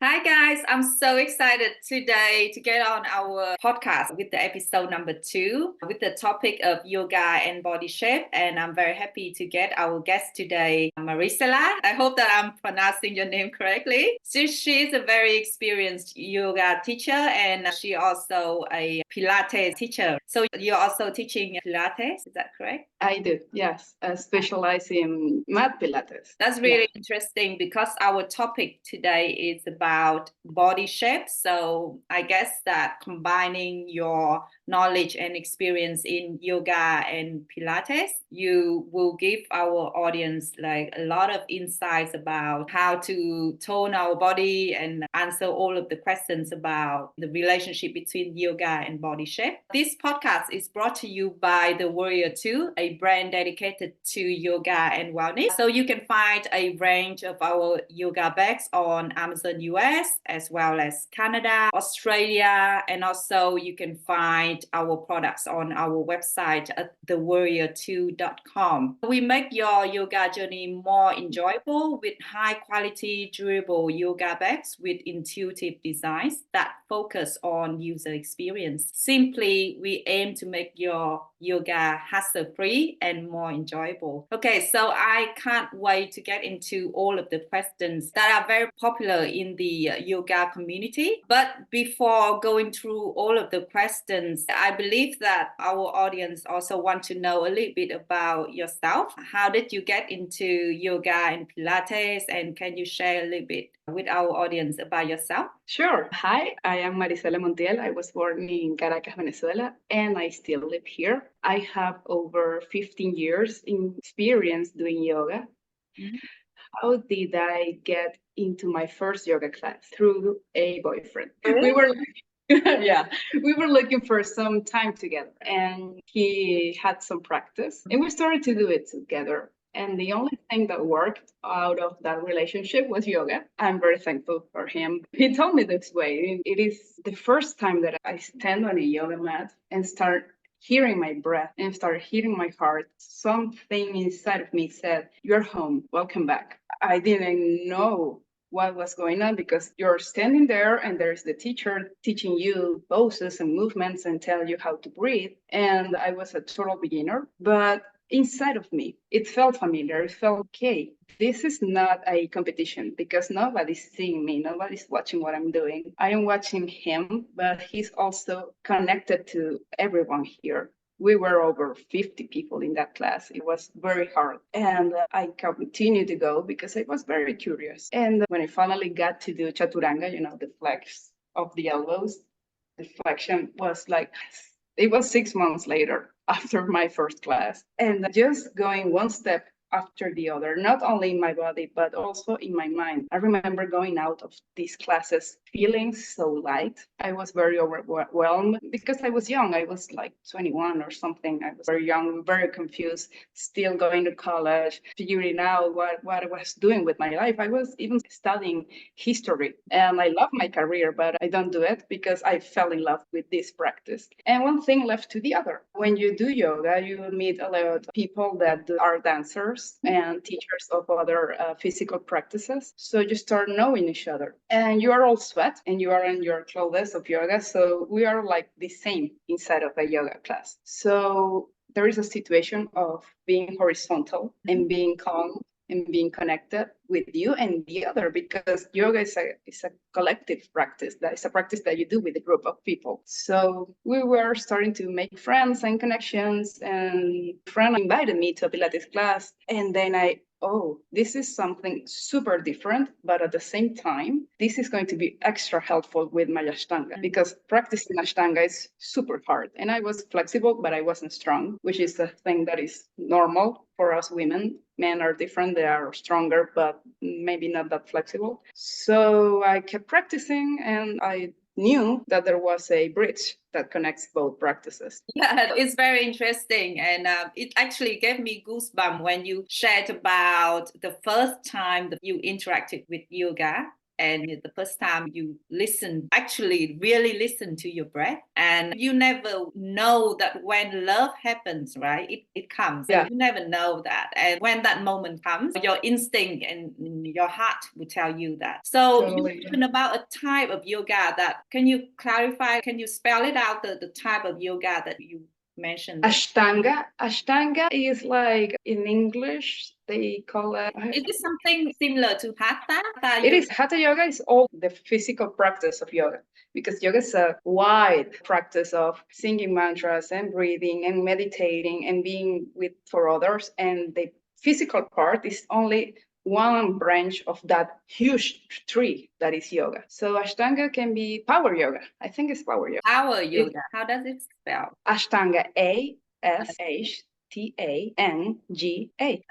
Hi guys, I'm so excited today to get on our podcast with the episode number 2 with the topic of yoga and body shape. And I'm very happy to get our guest today, Marisela. I hope that I'm pronouncing your name correctly. So she's a very experienced yoga teacher and she also a Pilates teacher. So you're also teaching Pilates, is that correct? I do, yes. I specialize in mat Pilates. That's really interesting because our topic today is about body shape. So I guess that combining your knowledge and experience in yoga and Pilates, you will give our audience like a lot of insights about how to tone our body and answer all of the questions about the relationship between yoga and body shape. This podcast is brought to you by The Warrior 2, a brand dedicated to yoga and wellness. So you can find a range of our yoga bags on Amazon US as well as Canada, Australia, and also you can find our products on our website at thewarrior2.com. We make your yoga journey more enjoyable with high quality, durable yoga bags with intuitive designs that focus on user experience. Simply, we aim to make your yoga hassle-free and more enjoyable. Okay, so I can't wait to get into all of the questions that are very popular in the yoga community. But before going through all of the questions, I believe that our audience also want to know a little bit about yourself. How did you get into yoga and Pilates? And can you share a little bit with our audience about yourself? Sure. Hi, I am Marisela Montiel. I was born in Caracas, Venezuela, and I still live here. I have over 15 years in experience doing yoga. Mm-hmm. How did I get into my first yoga class? Through a boyfriend. We were we were looking for some time together and he had some practice and we started to do it together. And the only thing that worked out of that relationship was yoga. I'm very thankful for him. He told me this way. It is the first time that I stand on a yoga mat and start hearing my breath and start hearing my heart. Something inside of me said, "You're home. Welcome back." I didn't know what was going on because you're standing there and there's the teacher teaching you poses and movements and tell you how to breathe. And I was a total beginner, but inside of me, it felt familiar. It felt okay. This is not a competition because nobody's seeing me. Nobody's watching what I'm doing. I am watching him, but he's also connected to everyone here. We were over 50 people in that class. It was very hard. And I continued to go because I was very curious. And when I finally got to do chaturanga, the flex of the elbows, the flexion was like, it was 6 months later after my first class. And just going one step after the other, not only in my body, but also in my mind. I remember going out of these classes feeling so light. I was very overwhelmed because I was young. I was like 21 or something. I was very young, very confused, still going to college, figuring out what I was doing with my life. I was even studying history and I love my career, but I don't do it because I fell in love with this practice. And one thing left to the other. When you do yoga, you meet a lot of people that are dancers and teachers of other physical practices. So you start knowing each other and you are all sweat and you are in your clothes of yoga. So we are like the same inside of a yoga class. So there is a situation of being horizontal and being calm and being connected with you and the other, because yoga is a collective practice. That is a practice that you do with a group of people. So we were starting to make friends and connections, and a friend invited me to a Pilates class, and then this is something super different, but at the same time, this is going to be extra helpful with my Ashtanga because practicing Ashtanga is super hard. And I was flexible, but I wasn't strong, which is a thing that is normal for us women. Men are different, they are stronger, but maybe not that flexible. So I kept practicing and I knew that there was a bridge that connects both practices. Yeah, it's very interesting. And it actually gave me goosebumps when you shared about the first time that you interacted with yoga and the first time you listen, actually really listen to your breath, and you never know that when love happens, right, it comes. Yeah. You never know that, and when that moment comes, your instinct and your heart will tell you that. So Totally. you mentioned about a type of yoga. That, can you clarify, can you spell it out, the type of yoga that you mentioned? Ashtanga is like, in English they call it. Is it something similar to hatha? It is. Hatha yoga is all the physical practice of yoga, because yoga is a wide practice of singing mantras and breathing and meditating and being with for others. And the physical part is only one branch of that huge tree that is yoga. So Ashtanga can be power yoga. I think it's power yoga. Power yoga. How does it spell? Ashtanga, Ashtanga.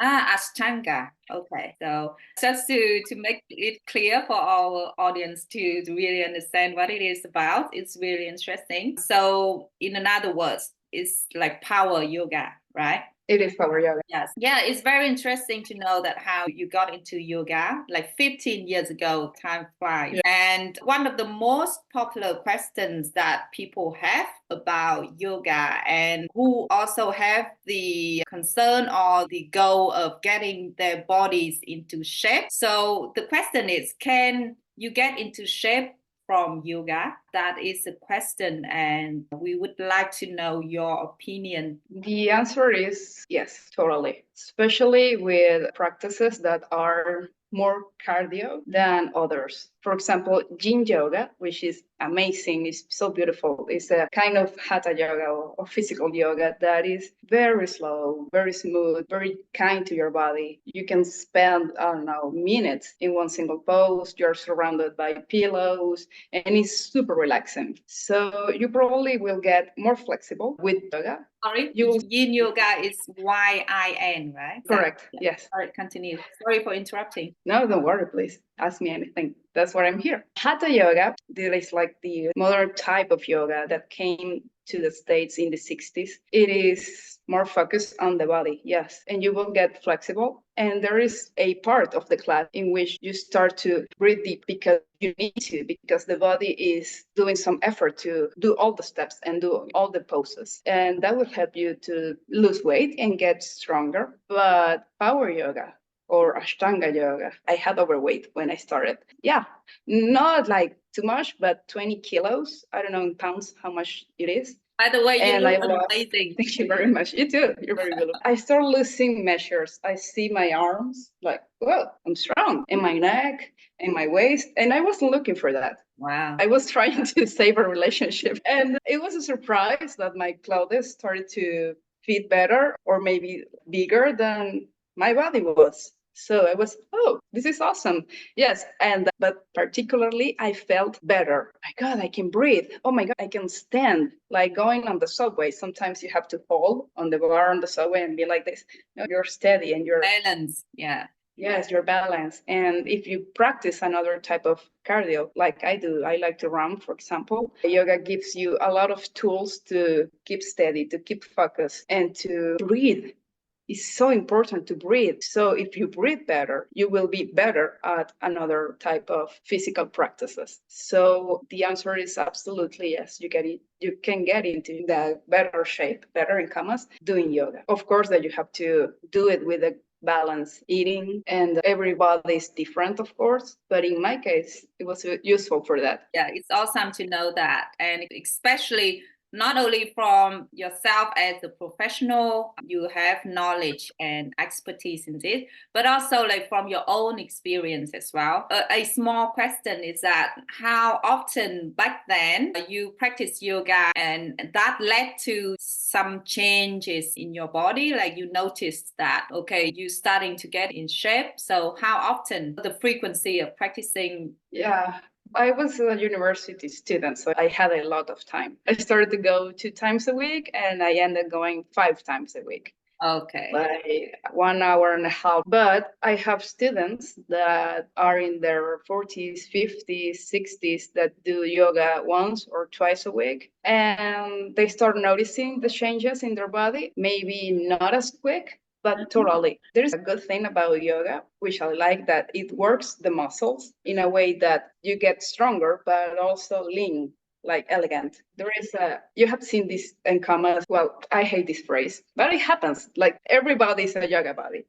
Ashtanga. Okay. So just to make it clear for our audience to really understand what it is about, it's really interesting. So in other words, it's like power yoga, right? It is power yoga. Yes. Yeah, it's very interesting to know that how you got into yoga like 15 years ago. Time flies. Yeah. And one of the most popular questions that people have about yoga, and who also have the concern or the goal of getting their bodies into shape. So the question is, can you get into shape from yoga? That is a question, and we would like to know your opinion. The answer is yes, totally. Especially with practices that are more cardio than others. For example, yin yoga, which is amazing, is so beautiful. It's a kind of hatha yoga or physical yoga that is very slow, very smooth, very kind to your body. You can spend, I don't know, minutes in one single pose. You're surrounded by pillows, and it's super relaxing. So you probably will get more flexible with yoga. Sorry, yin yoga is YIN, right? Correct. Yes. All right, continue. Sorry for interrupting. No, don't worry, please. Ask me anything. That's why I'm here. Hatha yoga, that is like the modern type of yoga that came to the States in the 60s. It is more focused on the body, yes. And you will get flexible. And there is a part of the class in which you start to breathe deep because you need to, because the body is doing some effort to do all the steps and do all the poses. And that will help you to lose weight and get stronger. But power yoga, or Ashtanga yoga, I had overweight when I started. Yeah, not like too much, but 20 kilos. I don't know in pounds how much it is. By the way, you look amazing. Thank you very much. You too. You're very good. I start losing measures. I see my arms like, whoa, I'm strong. And my neck and my waist. And I wasn't looking for that. Wow. I was trying to save a relationship. And it was a surprise that my clothes started to fit better or maybe bigger than my body was. So I was, oh, this is awesome. Yes. But particularly, I felt better. My God, I can breathe. Oh my God, I can stand. Like going on the subway. Sometimes you have to fall on the bar on the subway and be like this. No, you're steady and you're balance. Yeah. Yes, your balance. And if you practice another type of cardio, like I do, I like to run, for example, yoga gives you a lot of tools to keep steady, to keep focus, and to breathe. It's so important to breathe. So if you breathe better, you will be better at another type of physical practices. So the answer is absolutely yes. You can get into the better shape, better in commas, doing yoga. Of course, that you have to do it with a balance eating, and everybody is different, of course, but in my case it was useful for that. Yeah, it's awesome to know that, and especially not only from yourself as a professional, you have knowledge and expertise in this, but also like from your own experience as well. A small question is that how often back then you practice yoga and that led to some changes in your body, like you noticed that, okay, you starting to get in shape. So how often, the frequency of practicing? Yeah. I was a university student, so I had a lot of time. I started to go 2 times a week, and I ended going 5 times a week. Okay. Like 1 hour and a half. But I have students that are in their 40s, 50s, 60s that do yoga once or twice a week. And they start noticing the changes in their body, maybe not as quick, But totally, there is a good thing about yoga, which I like, that it works the muscles in a way that you get stronger, but also lean, like elegant. There is you have seen this in commas. Well, I hate this phrase, but it happens. Like everybody is a yoga body.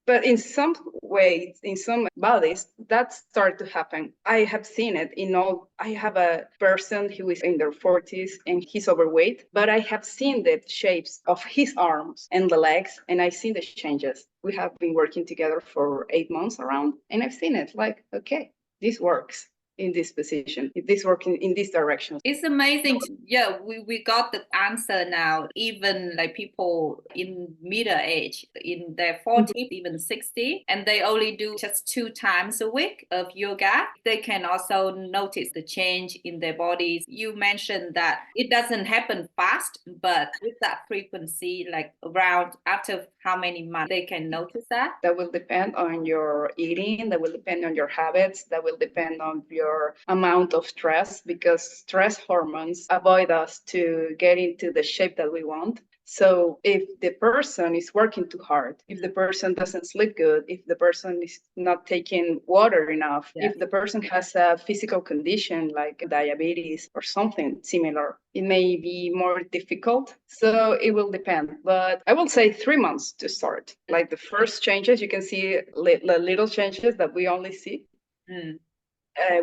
But in some ways, in some bodies, that start to happen. I have seen it in all. I have a person who is in their 40s and he's overweight, but I have seen the shapes of his arms and the legs, and I've seen the changes. We have been working together for 8 months around, and I've seen it like, okay, this works in this position, this working in this direction. It's amazing. Yeah, we got the answer now. Even like people in middle age, in their 40s, even 60, and they only do just 2 times a week of yoga, they can also notice the change in their bodies. You mentioned that it doesn't happen fast, but with that frequency, like around after how many months they can notice that? That will depend on your eating, that will depend on your habits, that will depend on your amount of stress, because stress hormones avoid us to get into the shape that we want. So if the person is working too hard, if the person doesn't sleep good, if the person is not taking water enough, if the person has a physical condition like diabetes or something similar, it may be more difficult. So it will depend. But I will say 3 months to start. Like the first changes, you can see the little changes that we only see.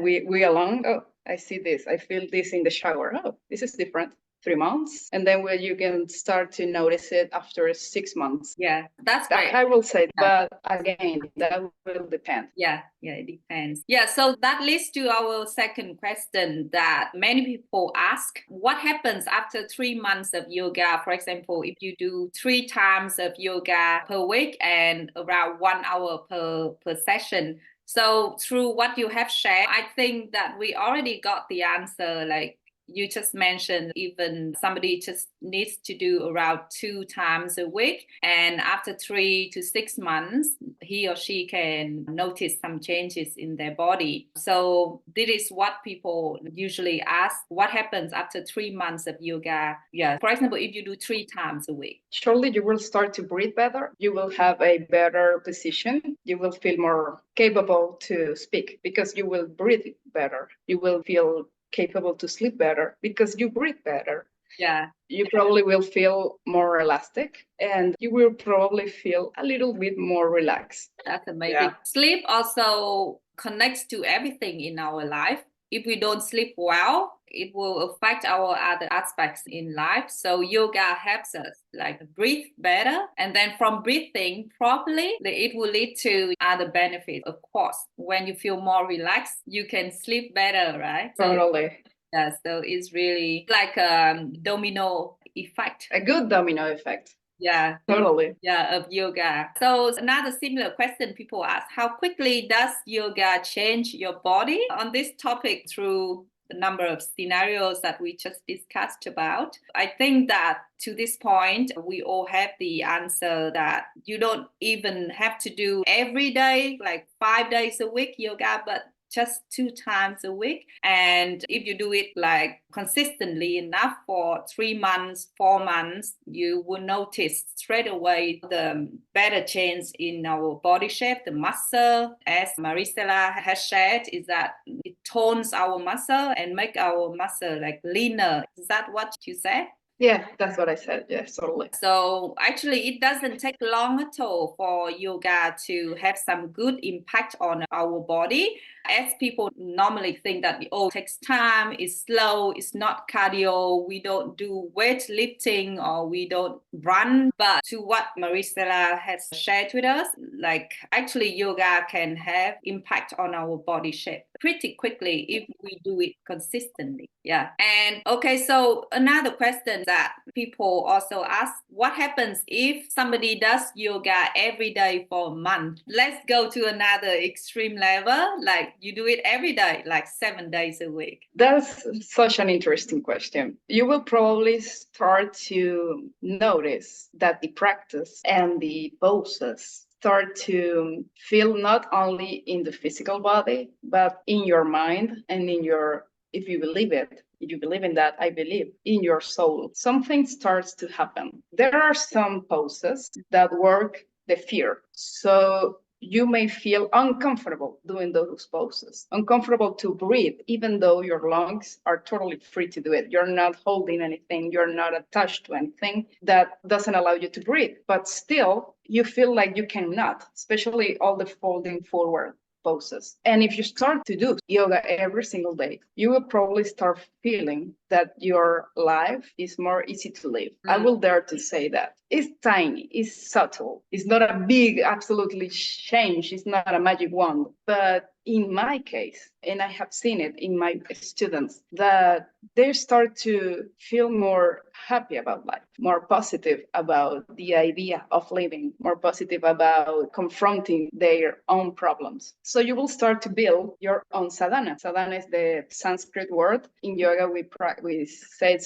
We alone, oh, I see this. I feel this in the shower. Oh, this is different. 3 months, and then where you can start to notice it after 6 months. Yeah, that's great. I will say, but again, that will depend. Yeah, it depends. Yeah, so that leads to our second question that many people ask. What happens after 3 months of yoga? For example, if you do 3 times of yoga per week and around 1 hour per session. So through what you have shared, I think that we already got the answer. Like you just mentioned, even somebody just needs to do around 2 times a week. And after 3 to 6 months, he or she can notice some changes in their body. So this is what people usually ask. What happens after 3 months of yoga? Yeah. For example, if you do 3 times a week. Surely you will start to breathe better. You will have a better position. You will feel more capable to speak because you will breathe better. You will feel capable to sleep better because you breathe better. Yeah. You probably will feel more elastic and you will probably feel a little bit more relaxed. That's amazing. Yeah. Sleep also connects to everything in our life. If we don't sleep well, it will affect our other aspects in life. So yoga helps us like breathe better. And then from breathing properly, it will lead to other benefits. Of course, when you feel more relaxed, you can sleep better, right? Totally. Yeah, so it's really like a domino effect. A good domino effect. Yeah, totally. Yeah, of yoga. So another similar question people ask, how quickly does yoga change your body? On this topic, through the number of scenarios that we just discussed about, I think that to this point, we all have the answer that you don't even have to do every day, like 5 days a week yoga, but just 2 times a week. And if you do it like consistently enough for 3 months, 4 months, you will notice straight away the better change in our body shape, the muscle. As Marisela has shared, is that it tones our muscle and make our muscle like leaner. Is that what you said? Yeah, that's what I said. Yes, totally. So actually, it doesn't take long at all for yoga to have some good impact on our body. As people normally think that, oh, it takes time, it's slow, it's not cardio, we don't do weightlifting or we don't run. But to what Marisela has shared with us, like actually yoga can have impact on our body shape pretty quickly if we do it consistently. Yeah. And okay, so another question that people also ask, what happens if somebody does yoga every day for a month? Let's go to another extreme level, like you do it every day, like 7 days a week. That's such an interesting question. You will probably start to notice that the practice and the poses start to feel not only in the physical body, but in your mind and in your, if you believe it, if you believe in that, I believe, in your soul, something starts to happen. There are some poses that work the fear. So you may feel uncomfortable doing those poses, uncomfortable to breathe, even though your lungs are totally free to do it. You're not holding anything, you're not attached to anything that doesn't allow you to breathe, but still you feel like you cannot, especially all the folding forward poses. And if you start to do yoga every single day, you will probably start feeling that your life is more easy to live. I will dare to say that. It's tiny, it's subtle, it's not a big, absolutely change, it's not a magic wand. But in my case, and I have seen it in my students, that they start to feel more happy about life, more positive about the idea of living, more positive about confronting their own problems. So you will start to build your own sadhana. Sadhana is the Sanskrit word. In yoga, we say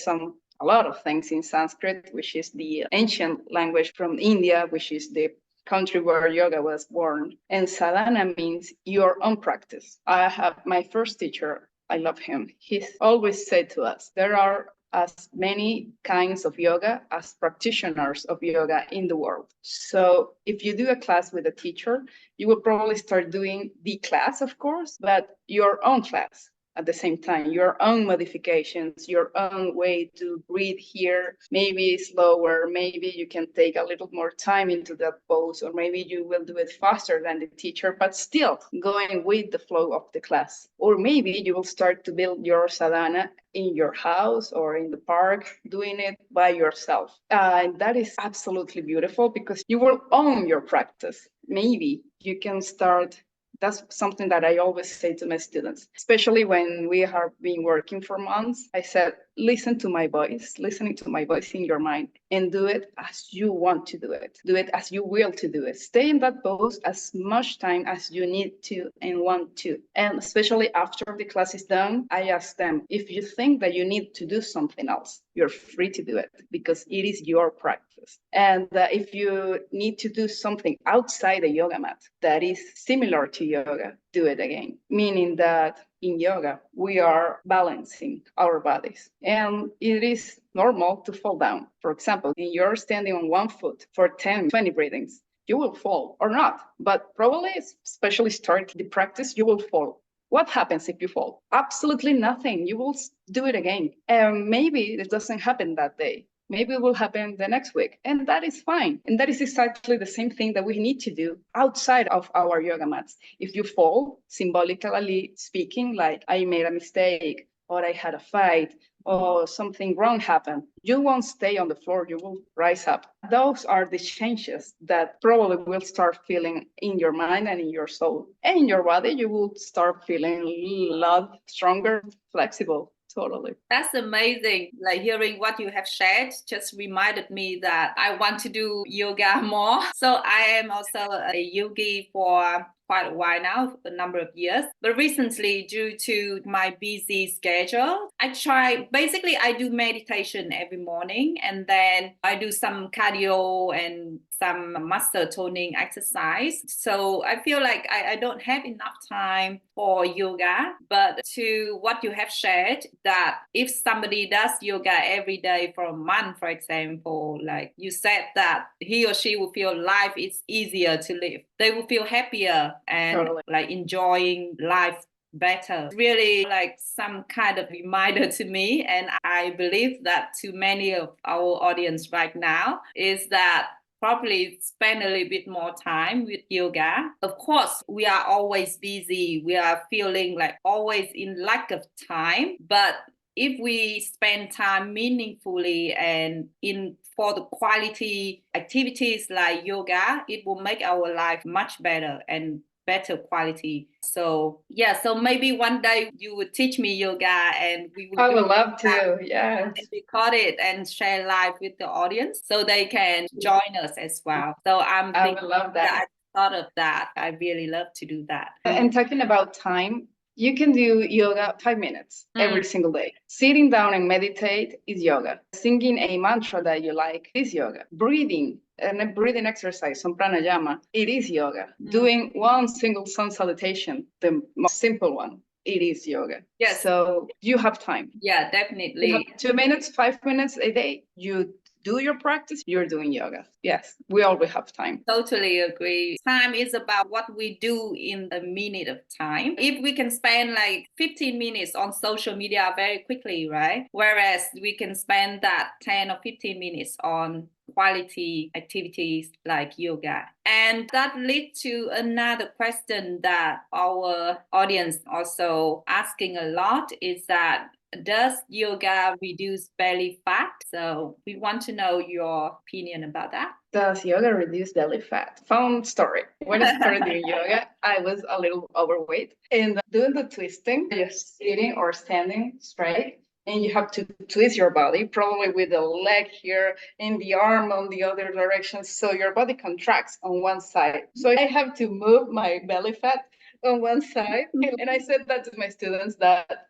a lot of things in Sanskrit, which is the ancient language from India, which is the country where yoga was born. And sadhana means your own practice. I have my first teacher, I love him. He's always said to us, there are as many kinds of yoga as practitioners of yoga in the world. So if you do a class with a teacher, you will probably start doing the class, of course, but your own class at the same time, your own modifications, your own way to breathe here, maybe slower, maybe you can take a little more time into that pose, or maybe you will do it faster than the teacher, but still going with the flow of the class. Or maybe you will start to build your sadhana in your house or in the park, doing it by yourself. And that is absolutely beautiful because you will own your practice. Maybe you can start. That's something that I always say to my students, especially when we have been working for months. I said, listen to my voice, listening to my voice in your mind, and do it as you want to do it. Do it as you will to do it. Stay in that pose as much time as you need to and want to. And especially after the class is done, I ask them, if you think that you need to do something else, you're free to do it because it is your practice. And if you need to do something outside the yoga mat that is similar to yoga, do it again. Meaning that in yoga, we are balancing our bodies. And it is normal to fall down. For example, if you're standing on one foot for 10, 20 breathings, you will fall or not. But probably, especially start the practice, you will fall. What happens if you fall? Absolutely nothing. You will do it again. And maybe it doesn't happen that day. Maybe it will happen the next week. And that is fine. And that is exactly the same thing that we need to do outside of our yoga mats. If you fall, symbolically speaking, like I made a mistake or I had a fight or something wrong happened, you won't stay on the floor, you will rise up. Those are the changes that probably will start feeling in your mind and in your soul. And in your body, you will start feeling a lot stronger, flexible. Totally. That's amazing. Like hearing what you have shared just reminded me that I want to do yoga more. So I am also a yogi for quite a while now, a number of years. But recently, due to my busy schedule, I do meditation every morning, and then I do some cardio and some muscle toning exercise. So I feel like I don't have enough time for yoga. But to what you have shared, that if somebody does yoga every day for a month, for example, like you said, that he or she will feel life is easier to live. They will feel happier and totally. Like enjoying life better. Really like some kind of reminder to me, and I believe that to many of our audience right now, is that probably spend a little bit more time with yoga. Of course, we are always busy. We are feeling like always in lack of time. But if we spend time meaningfully and for the quality activities like yoga, it will make our life much better and better quality. So so maybe one day you would teach me yoga and we would I would love to, yes. And record it and share live with the audience so they can join us as well. So I would love that. I thought of that. I really love to do that. And talking about time, you can do yoga 5 minutes every single day. Sitting down and meditate is yoga. Singing a mantra that you like is yoga. Breathing and a breathing exercise, some pranayama, it is yoga. Doing one single sun salutation, the most simple one, it is yoga. Yes. So you have time. Yeah, definitely. You have 2 minutes, 5 minutes a day. You do your practice, you're doing yoga. Yes, we always have time. Totally agree. Time is about what we do in a minute of time. If we can spend like 15 minutes on social media very quickly, right? Whereas we can spend that 10 or 15 minutes on quality activities like yoga. And that leads to another question that our audience also asking a lot is that does yoga reduce belly fat? So we want to know your opinion about that. Does yoga reduce belly fat? Fun story. When I started doing yoga, I was a little overweight. And doing the twisting, just sitting or standing straight, and you have to twist your body, probably with the leg here and the arm on the other direction. So your body contracts on one side. So I have to move my belly fat on one side. And I said that to my students that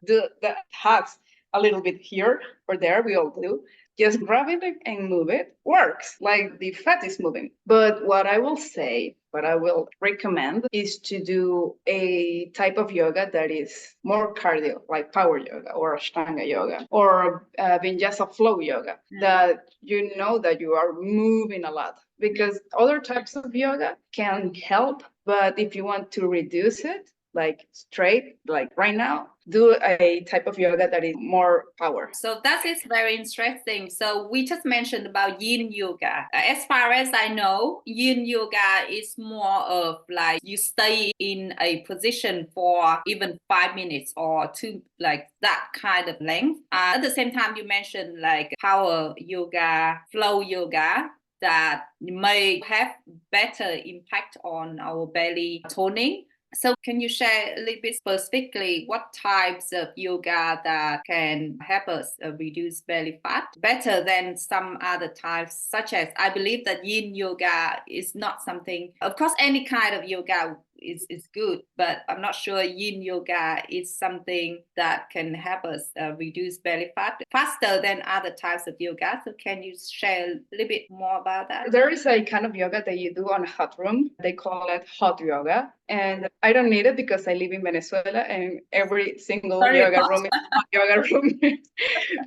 has a little bit here or there, we all do. Just grab it and move it. Works, like the fat is moving. But what I will say, what I will recommend is to do a type of yoga that is more cardio, like power yoga or Ashtanga yoga or Vinyasa flow yoga, that you know that you are moving a lot. Because other types of yoga can help, but if you want to reduce it, like straight, like right now, do a type of yoga that is more power. So that is very interesting. So we just mentioned about yin yoga. As far as I know, yin yoga is more of like you stay in a position for even 5 minutes or two, like that kind of length. At the same time, you mentioned like power yoga, flow yoga, that may have better impact on our belly toning. So can you share a little bit specifically what types of yoga that can help us reduce belly fat better than some other types, such as I believe that yin yoga is not something, of course, any kind of yoga is good, but I'm not sure yin yoga is something that can help us reduce belly fat faster than other types of yoga. So can you share a little bit more about that? There is a kind of yoga that you do on a hot room. They call it hot yoga. And I don't need it because I live in Venezuela and every single yoga room is a hot yoga room.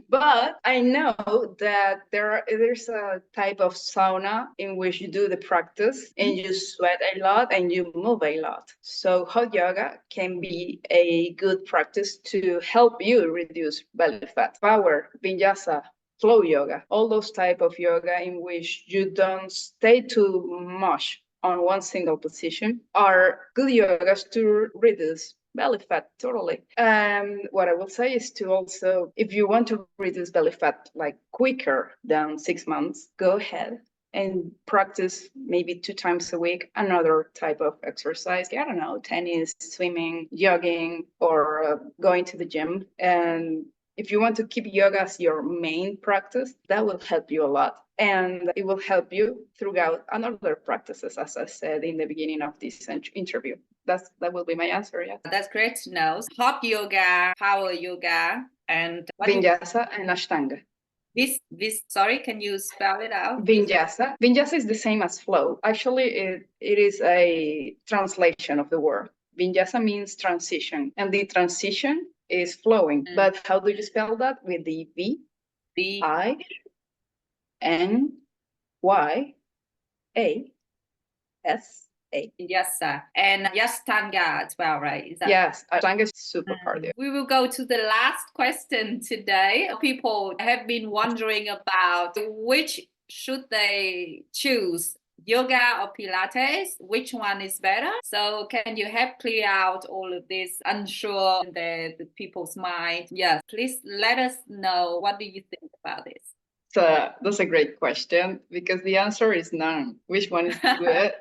But I know that there's a type of sauna in which you do the practice and you sweat a lot and you move a lot. So hot yoga can be a good practice to help you reduce belly fat. Power, vinyasa, flow yoga, all those type of yoga in which you don't stay too much on one single position are good yogas to reduce belly fat totally. What I will say is to also, if you want to reduce belly fat like quicker than 6 months, go ahead and practice maybe 2 times a week another type of exercise. I don't know, tennis, swimming, jogging, or going to the gym. And if you want to keep yoga as your main practice, that will help you a lot. And it will help you throughout another practices, as I said in the beginning of this interview. That will be my answer, yeah. That's great to know. Hot yoga, power yoga, and Vinyasa and Ashtanga. Sorry, can you spell it out? Vinyasa. Vinyasa is the same as flow. Actually, it is a translation of the word. Vinyasa means transition, and the transition is flowing. But how do you spell that? With the Vinyasa. Yes, sir. And Yastanga as well, right? Is that yes, Ashtanga is super cardio. We will go to the last question today. People have been wondering about which should they choose, yoga or Pilates? Which one is better? So can you help clear out all of this unsure in the people's mind? Yes, please let us know. What do you think about this? That's a great question because the answer is none. Which one is good,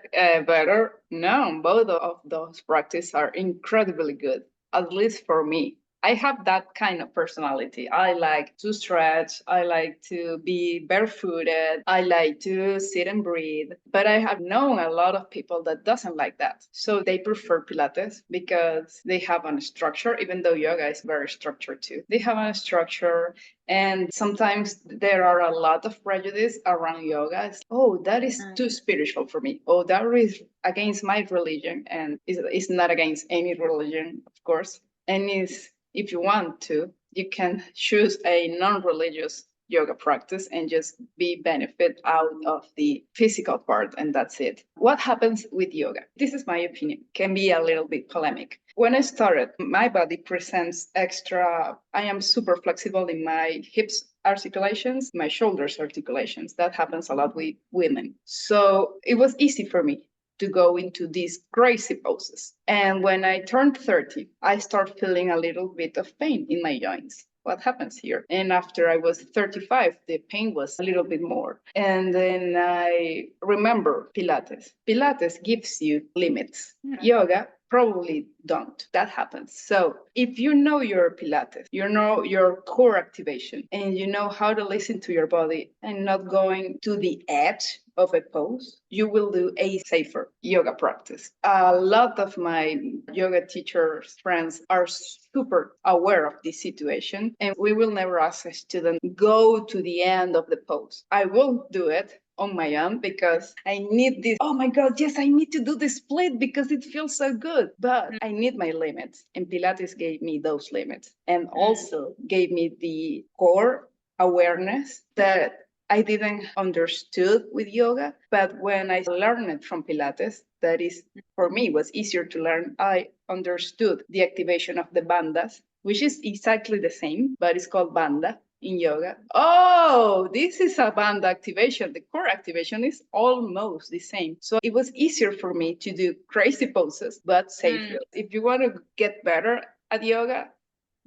better? No, both of those practices are incredibly good, at least for me. I have that kind of personality. I like to stretch. I like to be barefooted. I like to sit and breathe. But I have known a lot of people that doesn't like that. So they prefer Pilates because they have a structure, even though yoga is very structured too. They have a structure, and sometimes there are a lot of prejudice around yoga. Oh, that is too spiritual for me. Oh, that is against my religion. And it's not against any religion, of course. And if you want to, you can choose a non-religious yoga practice and just be benefit out of the physical part, and that's it. What happens with yoga? This is my opinion, can be a little bit polemic. When I started, my body presents extra, I am super flexible in my hips articulations, my shoulders articulations. That happens a lot with women. So it was easy for me to go into these crazy poses. And when I turned 30, I started feeling a little bit of pain in my joints. What happens here? And after I was 35, the pain was a little bit more. And then I remember Pilates. Pilates gives you limits. Yoga probably don't. That happens. So if you know your Pilates, you know your core activation, and you know how to listen to your body and not going to the edge of a pose, you will do a safer yoga practice. A lot of my yoga teachers, friends are super aware of this situation, and we will never ask a student go to the end of the pose. I will do it on my own because I need this. Oh my God, yes, I need to do the split because it feels so good. But I need my limits. And Pilates gave me those limits and also gave me the core awareness that I didn't understood with yoga. But when I learned it from Pilates, that is for me was easier to learn. I understood the activation of the bandhas, which is exactly the same, but it's called bandha in yoga. Oh, this is a band activation. The core activation is almost the same. So it was easier for me to do crazy poses, but safely. If you want to get better at yoga,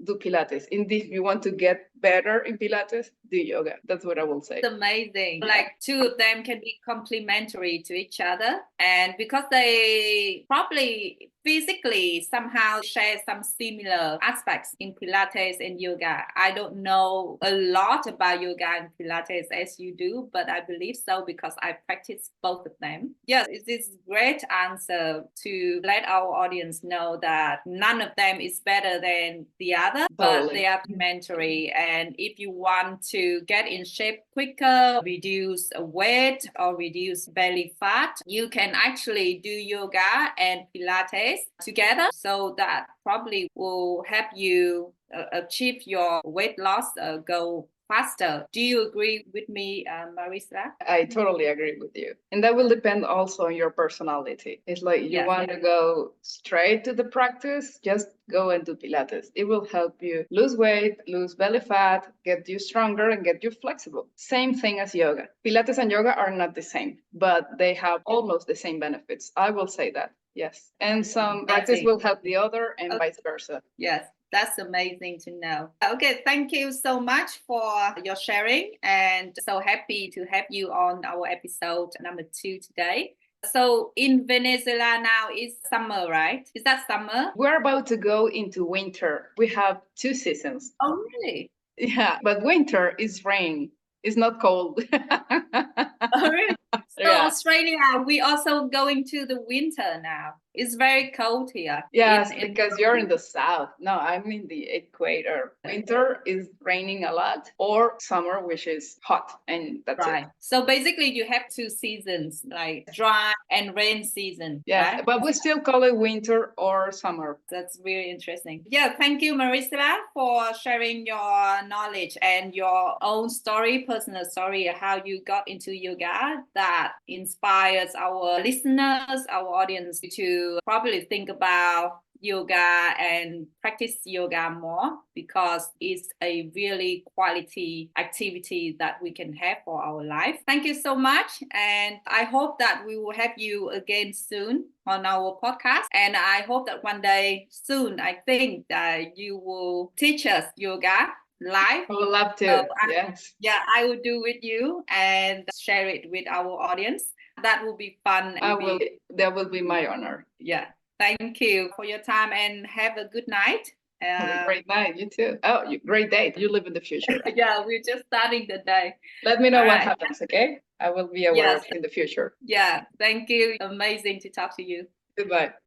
do Pilates. And if you want to get better in Pilates, do yoga. That's what I will say. It's amazing. Like two of them can be complementary to each other. And because they probably physically somehow share some similar aspects in Pilates and yoga. I don't know a lot about yoga and Pilates as you do, but I believe so because I practice both of them. Yes, it is a great answer to let our audience know that none of them is better than the other, but they are complementary. And if you want to get in shape quicker, reduce weight or reduce belly fat, you can actually do yoga and Pilates together. So that probably will help you achieve your weight loss goal faster. Do you agree with me, Marisela? I totally agree with you. And that will depend also on your personality. It's like you want to go straight to the practice, just go and do Pilates. It will help you lose weight, lose belly fat, get you stronger, and get you flexible. Same thing as yoga. Pilates and yoga are not the same, but they have almost the same benefits. I will say that. Yes. And some practice will help the other and vice versa. Yes. That's amazing to know. Okay, thank you so much for your sharing, and so happy to have you on our episode number 2 today. So in Venezuela now is summer, right? Is that summer? We're about to go into winter. We have 2 seasons. Oh, really? Yeah, but winter is rain. It's not cold. Oh, really? So Australia, we also going to the winter now. It's very cold here. Yes, because you're in the south. No, I'm in the equator. Winter is raining a lot, or summer, which is hot, and that's it. So basically, you have 2 seasons, like dry and rain season. Yes, right? But we still call it winter or summer. That's really interesting. Yeah, thank you, Marisela, for sharing your knowledge and your own story, personal story, how you got into yoga that inspires our listeners, our audience to probably think about yoga and practice yoga more, because it's a really quality activity that we can have for our life. Thank you so much, and I hope that we will have you again soon on our podcast, and I hope that one day soon, I think that you will teach us yoga live. I would love to. Yes. Yeah, I will do with you and share it with our audience. That will be fun. That will be my honor. Yeah. Thank you for your time, and have a good night. Have a great night. You too. Oh, great day. You live in the future. Yeah, we're just starting the day. Let me know what happens, okay? I will be aware in the future. Yeah, thank you. Amazing to talk to you. Goodbye.